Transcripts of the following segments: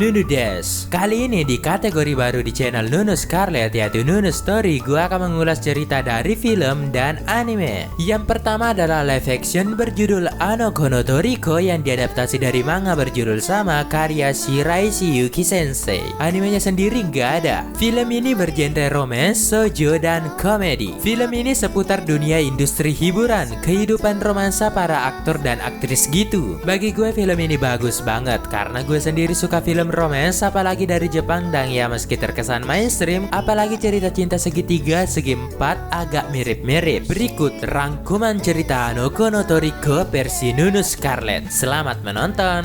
Nunu Des. Kali ini di kategori baru di channel Nunu Scarlet yaitu Nunu Story, gua akan mengulas cerita dari film dan anime. Yang pertama adalah live action berjudul Ano Kono Toriko yang diadaptasi dari manga berjudul sama karya Shiraishi Yuki Sensei. Animenya sendiri nggak ada. Film ini bergenre romance, shoujo, dan komedi. Film ini seputar dunia industri hiburan, kehidupan romansa para aktor dan aktris gitu. Bagi gue film ini bagus banget karena gue sendiri suka film romance, apalagi dari Jepang, dan ya meski terkesan mainstream, apalagi cerita cinta segitiga, segi empat agak mirip-mirip. Berikut rangkuman cerita Ano Kono Toriko versi Nunu Scarlet. Selamat menonton.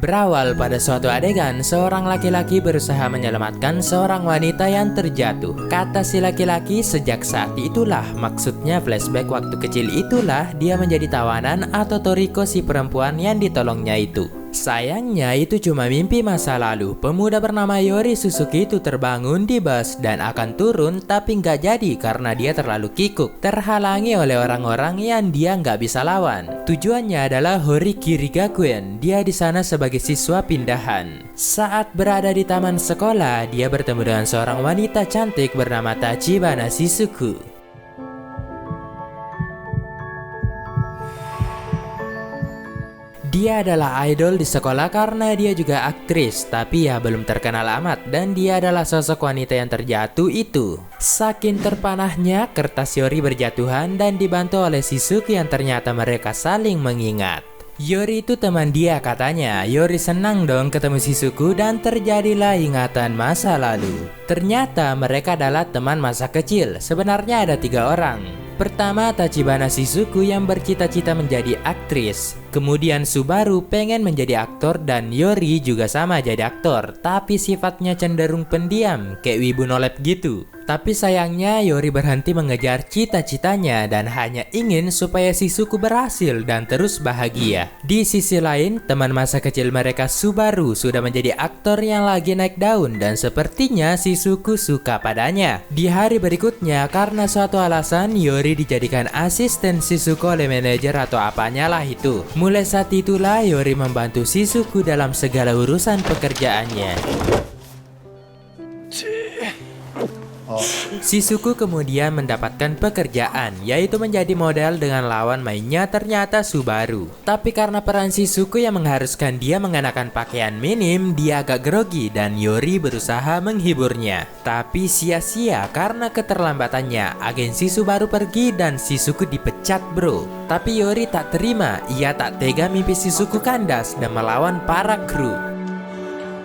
Berawal pada suatu adegan, seorang laki-laki berusaha menyelamatkan seorang wanita yang terjatuh. Kata si laki-laki, sejak saat itulah, maksudnya flashback waktu kecil itulah dia menjadi tawanan atau Toriko si perempuan yang ditolongnya itu. Sayangnya itu cuma mimpi masa lalu. Pemuda bernama Yori Suzuki itu terbangun di bus dan akan turun, tapi nggak jadi karena dia terlalu kikuk, terhalangi oleh orang-orang yang dia nggak bisa lawan. Tujuannya adalah Horikiri Gakuen. Dia di sana sebagai siswa pindahan. Saat berada di taman sekolah, dia bertemu dengan seorang wanita cantik bernama Tachibana Shizuku. Dia adalah idol di sekolah karena dia juga aktris, tapi ya belum terkenal amat, dan dia adalah sosok wanita yang terjatuh itu. Saking terpanahnya, kertas Yori berjatuhan dan dibantu oleh Shizuku yang ternyata mereka saling mengingat. Yori itu teman dia katanya. Yori senang dong ketemu Shizuku dan terjadilah ingatan masa lalu. Ternyata mereka adalah teman masa kecil. Sebenarnya ada 3 orang. Pertama, Tachibana Shizuku yang bercita-cita menjadi aktris. Kemudian Subaru pengen menjadi aktor dan Yori juga sama jadi aktor, tapi sifatnya cenderung pendiam, kayak wibu nolep gitu. Tapi sayangnya Yori berhenti mengejar cita-citanya dan hanya ingin supaya Shizuku berhasil dan terus bahagia. Di sisi lain, teman masa kecil mereka Subaru sudah menjadi aktor yang lagi naik daun dan sepertinya Shizuku suka padanya. Di hari berikutnya, karena suatu alasan, Yori dijadikan asisten Shizuku oleh manajer atau apanya lah itu. Mulai saat itulah Yori membantu Shizuku dalam segala urusan pekerjaannya. Shizuku kemudian mendapatkan pekerjaan, yaitu menjadi model dengan lawan mainnya ternyata Subaru. Tapi karena peran Shizuku yang mengharuskan dia mengenakan pakaian minim, dia agak grogi dan Yori berusaha menghiburnya. Tapi sia-sia karena keterlambatannya, agensi Subaru pergi dan Shizuku dipecat bro. Tapi Yori tak terima, ia tak tega mimpi Shizuku kandas dan melawan para kru.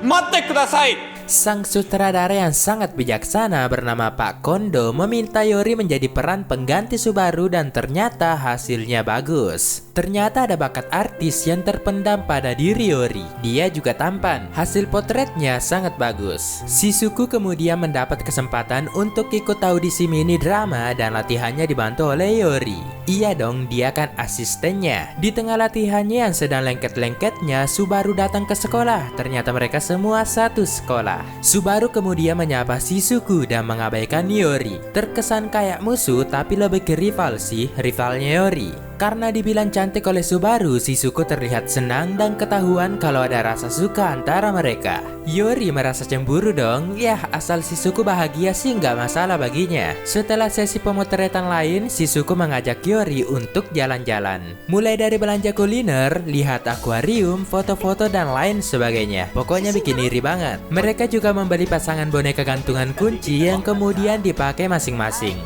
Matte kudasai! Sang sutradara yang sangat bijaksana bernama Pak Kondo meminta Yori menjadi peran pengganti Subaru dan ternyata hasilnya bagus. Ternyata ada bakat artis yang terpendam pada diri Yori. Dia juga tampan. Hasil potretnya sangat bagus. Shizuku kemudian mendapat kesempatan untuk ikut audisi mini drama dan latihannya dibantu oleh Yori. Iya dong, dia kan asistennya. Di tengah latihannya yang sedang lengket-lengketnya, Subaru datang ke sekolah. Ternyata mereka semua satu sekolah. Subaru kemudian menyapa Shizuku dan mengabaikan Yori. Terkesan kayak musuh tapi lebih ke rival sih, rivalnya Yori. Karena dibilang cantik oleh Subaru, Shizuku terlihat senang dan ketahuan kalau ada rasa suka antara mereka. Yori merasa cemburu dong. Yah, asal Shizuku bahagia sih nggak masalah baginya. Setelah sesi pemotretan lain, Shizuku mengajak Yori untuk jalan-jalan. Mulai dari belanja kuliner, lihat akuarium, foto-foto dan lain sebagainya. Pokoknya bikin iri banget. Mereka juga membeli pasangan boneka gantungan kunci yang kemudian dipakai masing-masing.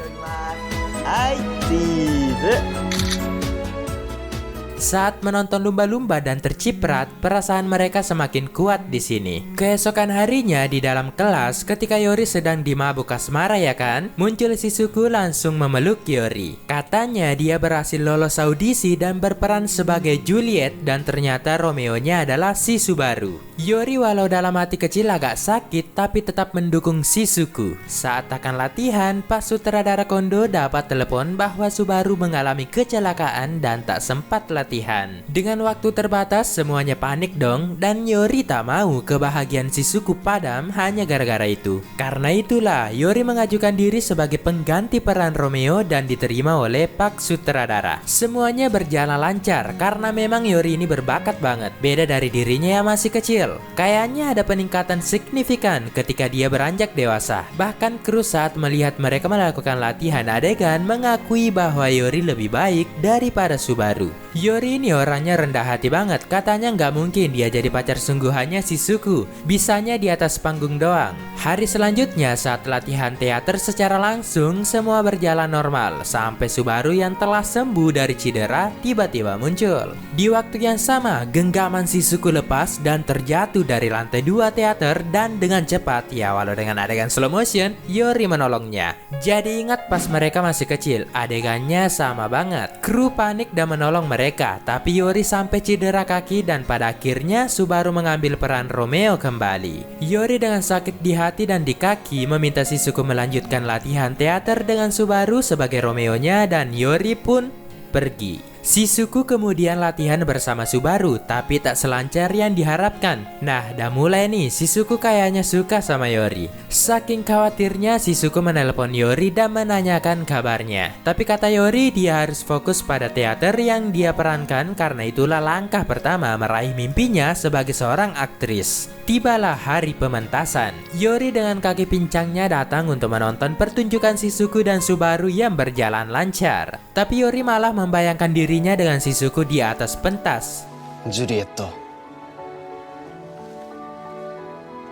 Saat menonton lumba-lumba dan terciprat, perasaan mereka semakin kuat di sini. Keesokan harinya di dalam kelas, ketika Yori sedang dimabuk asmara ya kan, muncul Shizuku langsung memeluk Yori. Katanya dia berhasil lolos audisi dan berperan sebagai Juliet dan ternyata Romeo-nya adalah si Subaru. Yori walau dalam hati kecil agak sakit tapi tetap mendukung Shizuku. Saat akan latihan, Pak Sutradara Kondo dapat telepon bahwa Subaru mengalami kecelakaan dan tak sempat latihan. latihan. Dengan waktu terbatas semuanya panik dong, dan Yori tak mau kebahagiaan Shizuku padam hanya gara-gara itu. Karena itulah Yori mengajukan diri sebagai pengganti peran Romeo dan diterima oleh Pak sutradara. Semuanya berjalan lancar karena memang Yori ini berbakat banget, beda dari dirinya yang masih kecil. Kayaknya ada peningkatan signifikan ketika dia beranjak dewasa. Bahkan kru saat melihat mereka melakukan latihan adegan mengakui bahwa Yori lebih baik daripada Subaru. Yori ini orangnya rendah hati banget, katanya nggak mungkin dia jadi pacar sungguhannya Shizuku, bisanya di atas panggung doang. Hari selanjutnya saat latihan teater secara langsung semua berjalan normal, sampai Subaru yang telah sembuh dari cedera tiba-tiba muncul. Di waktu yang sama, genggaman Shizuku lepas dan terjatuh dari lantai 2 teater dan dengan cepat, ya walau dengan adegan slow motion, Yori menolongnya. Jadi ingat pas mereka masih kecil, adegannya sama banget. Kru panik dan menolong mereka, tapi Yori sampai cedera kaki dan pada akhirnya Subaru mengambil peran Romeo kembali. Yori dengan sakit di hati dan di kaki meminta Shizuku melanjutkan latihan teater dengan Subaru sebagai Romeo-nya dan Yori pun pergi. Shizuku kemudian latihan bersama Subaru, tapi tak selancar yang diharapkan. Nah, dah mulai nih, Shizuku kayaknya suka sama Yori. Saking khawatirnya, Shizuku menelpon Yori dan menanyakan kabarnya. Tapi kata Yori, dia harus fokus pada teater yang dia perankan karena itulah langkah pertama meraih mimpinya sebagai seorang aktris. Tibalah hari pementasan. Yori dengan kaki pincangnya datang untuk menonton pertunjukan Shizuku dan Subaru yang berjalan lancar. Tapi Yori malah membayangkan dirinya dengan Shizuku di atas pentas. Juliet,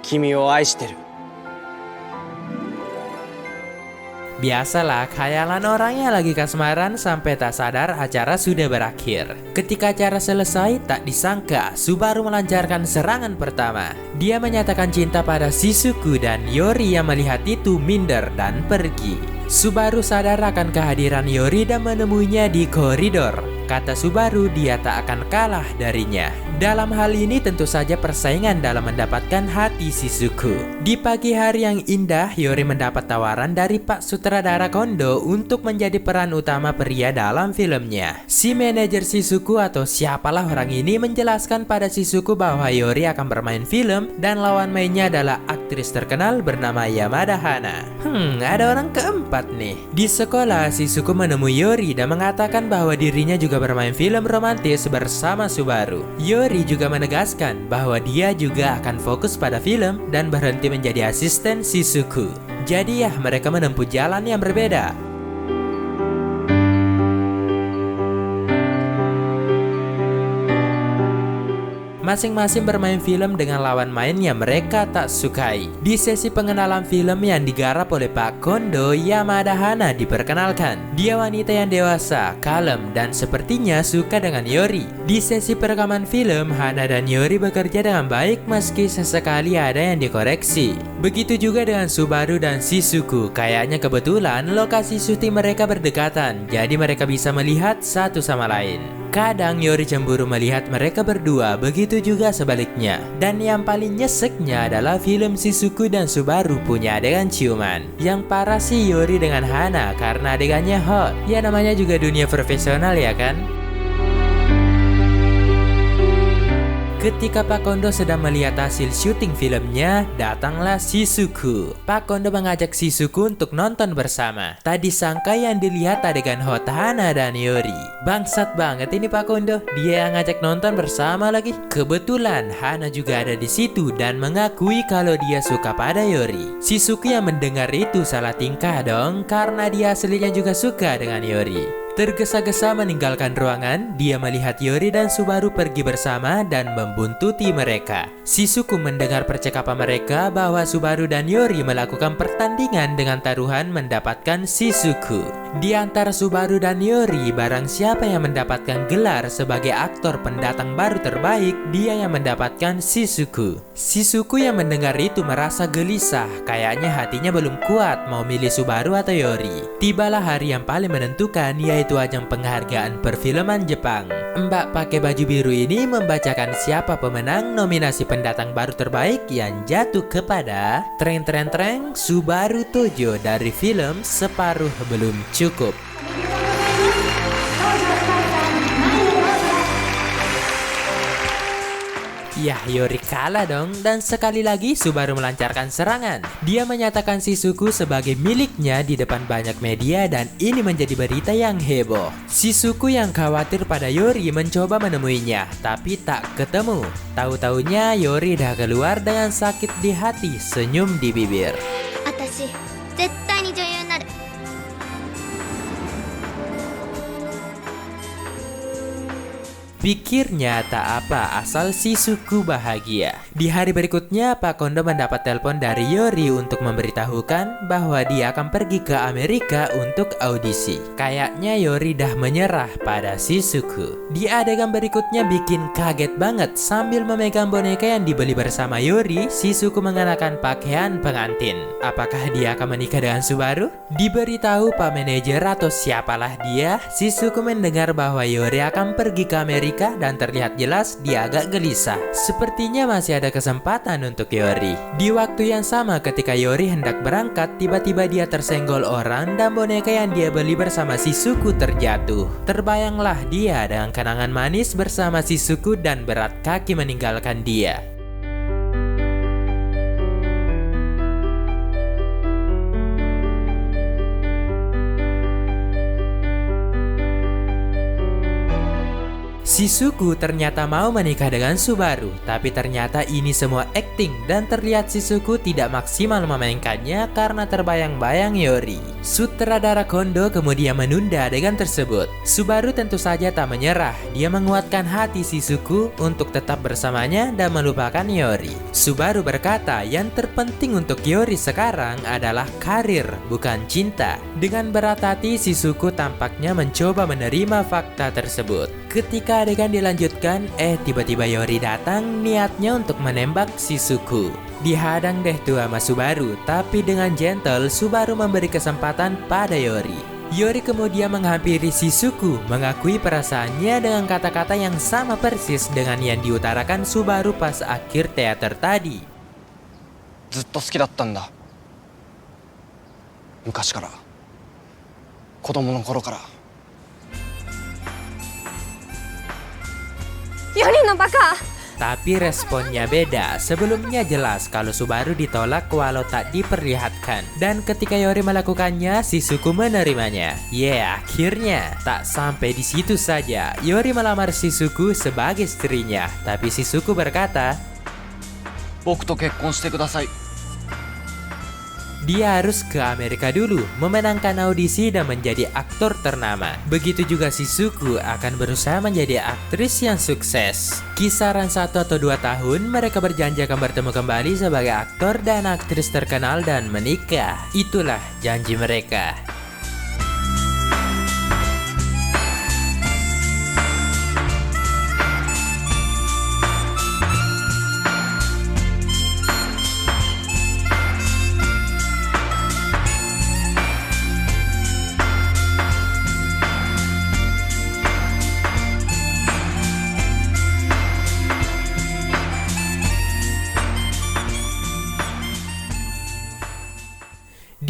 kimi wo aishiteru. Biasalah, khayalan orangnya lagi kasmaran sampai tak sadar acara sudah berakhir. Ketika acara selesai, tak disangka Subaru melancarkan serangan pertama. Dia menyatakan cinta pada Shizuku dan Yori yang melihat itu minder dan pergi. Subaru sadar akan kehadiran Yori dan menemuinya di koridor. Kata Subaru, dia tak akan kalah darinya. Dalam hal ini tentu saja persaingan dalam mendapatkan hati Shizuku. Di pagi hari yang indah, Yori mendapat tawaran dari Pak sutradara Kondo untuk menjadi peran utama pria dalam filmnya. Si manajer Shizuku atau siapalah orang ini menjelaskan pada Shizuku bahwa Yori akan bermain film dan lawan mainnya adalah aktris terkenal bernama Yamada Hana. Ada orang keempat nih. Di sekolah, Shizuku menemui Yori dan mengatakan bahwa dirinya juga bermain film romantis bersama Subaru. Yori juga menegaskan bahwa dia juga akan fokus pada film dan berhenti menjadi asisten Shizuku. Jadi ya, mereka menempuh jalan yang berbeda. Masing-masing bermain film dengan lawan main yang mereka tak sukai. Di sesi pengenalan film yang digarap oleh Pak Kondo, Yamada Hana diperkenalkan. Dia wanita yang dewasa, kalem, dan sepertinya suka dengan Yori. Di sesi perekaman film, Hana dan Yori bekerja dengan baik meski sesekali ada yang dikoreksi. Begitu juga dengan Subaru dan Shizuku. Kayaknya kebetulan lokasi syuting mereka berdekatan, jadi mereka bisa melihat satu sama lain. Kadang Yori cemburu melihat mereka berdua, begitu juga sebaliknya. Dan yang paling nyeseknya adalah film Shizuku dan Subaru punya adegan ciuman. Yang parah sih Yori dengan Hana karena adegannya hot. Ya namanya juga dunia profesional ya kan? Ketika Pak Kondo sedang melihat hasil syuting filmnya, datanglah Shizuku. Pak Kondo mengajak Shizuku untuk nonton bersama. Tadi sangka yang dilihat adegan hot Hana dan Yori. Bangsat banget ini Pak Kondo, dia yang ngajak nonton bersama lagi. Kebetulan Hana juga ada di situ dan mengakui kalau dia suka pada Yori. Shizuku yang mendengar itu salah tingkah dong, karena dia aslinya juga suka dengan Yori. Tergesa-gesa meninggalkan ruangan, dia melihat Yori dan Subaru pergi bersama dan membuntuti mereka. Shizuku mendengar percakapan mereka bahwa Subaru dan Yori melakukan pertandingan dengan taruhan mendapatkan Shizuku. Di antara Subaru dan Yori, barang siapa yang mendapatkan gelar sebagai aktor pendatang baru terbaik, dia yang mendapatkan Shizuku. Shizuku yang mendengar itu merasa gelisah, kayaknya hatinya belum kuat mau milih Subaru atau Yori. Tibalah hari yang paling menentukan, yaitu ajang penghargaan perfilman Jepang. Mbak pakai baju biru ini membacakan siapa pemenang nominasi pendatang baru terbaik yang jatuh kepada Subaru Tojo dari film Separuh Belum Cukup. Yah, Yori kalah dong, dan sekali lagi Subaru melancarkan serangan. Dia menyatakan Shizuku sebagai miliknya di depan banyak media dan ini menjadi berita yang heboh. Shizuku yang khawatir pada Yori mencoba menemuinya, tapi tak ketemu. Tahu-taunya Yori dah keluar dengan sakit di hati, senyum di bibir. 私絶対に女優になる。 Pikirnya tak apa asal Shizuku bahagia. Di hari berikutnya, Pak Kondo mendapat telepon dari Yori untuk memberitahukan bahwa dia akan pergi ke Amerika untuk audisi. Kayaknya Yori dah menyerah pada Shizuku. Di adegan berikutnya bikin kaget banget. Sambil memegang boneka yang dibeli bersama Yori, Shizuku mengenakan pakaian pengantin. Apakah dia akan menikah dengan Subaru? Diberitahu Pak Manajer atau siapalah dia, Shizuku mendengar bahwa Yori akan pergi ke Amerika dan terlihat jelas dia agak gelisah. Sepertinya masih ada kesempatan untuk Yori. Di waktu yang sama ketika Yori hendak berangkat, tiba-tiba dia tersenggol orang dan boneka yang dia beli bersama Shizuku terjatuh. Terbayanglah dia dengan kenangan manis bersama Shizuku dan berat kaki meninggalkan dia. Shizuku ternyata mau menikah dengan Subaru, tapi ternyata ini semua akting dan terlihat Shizuku tidak maksimal memainkannya karena terbayang-bayang Yori. Sutradara Kondo kemudian menunda adegan tersebut. Subaru tentu saja tak menyerah, dia menguatkan hati Shizuku untuk tetap bersamanya dan melupakan Yori. Subaru berkata yang terpenting untuk Yori sekarang adalah karir, bukan cinta. Dengan berat hati, Shizuku tampaknya mencoba menerima fakta tersebut. Ketika adegan dilanjutkan, tiba-tiba Yori datang niatnya untuk menembak Shizuku. Dihadang deh tuh sama Subaru, tapi dengan gentle Subaru memberi kesempatan pada Yori. Yori kemudian menghampiri Shizuku, mengakui perasaannya dengan kata-kata yang sama persis dengan yang diutarakan Subaru pas akhir teater tadi. ずっと好きだったんだ。昔から。子供の頃から。 Yori no baka! Tapi responnya beda. Sebelumnya jelas kalau Subaru ditolak walau tak diperlihatkan. Dan ketika Yori melakukannya, Shizuku menerimanya. Akhirnya. Tak sampai di situ saja. Yori melamar Shizuku sebagai istrinya. Tapi Shizuku berkata, 僕と結婚してください。 dia harus ke Amerika dulu, memenangkan audisi dan menjadi aktor ternama. Begitu juga Shizuku akan berusaha menjadi aktris yang sukses. Kisaran 1 atau 2 tahun, mereka berjanji akan bertemu kembali sebagai aktor dan aktris terkenal dan menikah. Itulah janji mereka.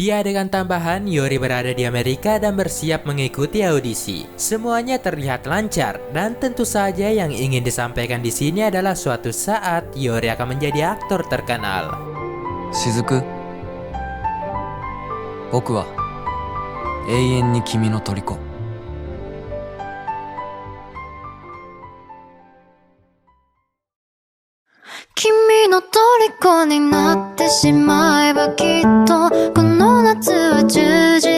Di adegan tambahan, Yori berada di Amerika dan bersiap mengikuti audisi. Semuanya terlihat lancar dan tentu saja yang ingin disampaikan di sini adalah suatu saat Yori akan menjadi aktor terkenal. 雫、僕は永遠に君の虜。 君の虜になってしまえばきっとこの夏は充実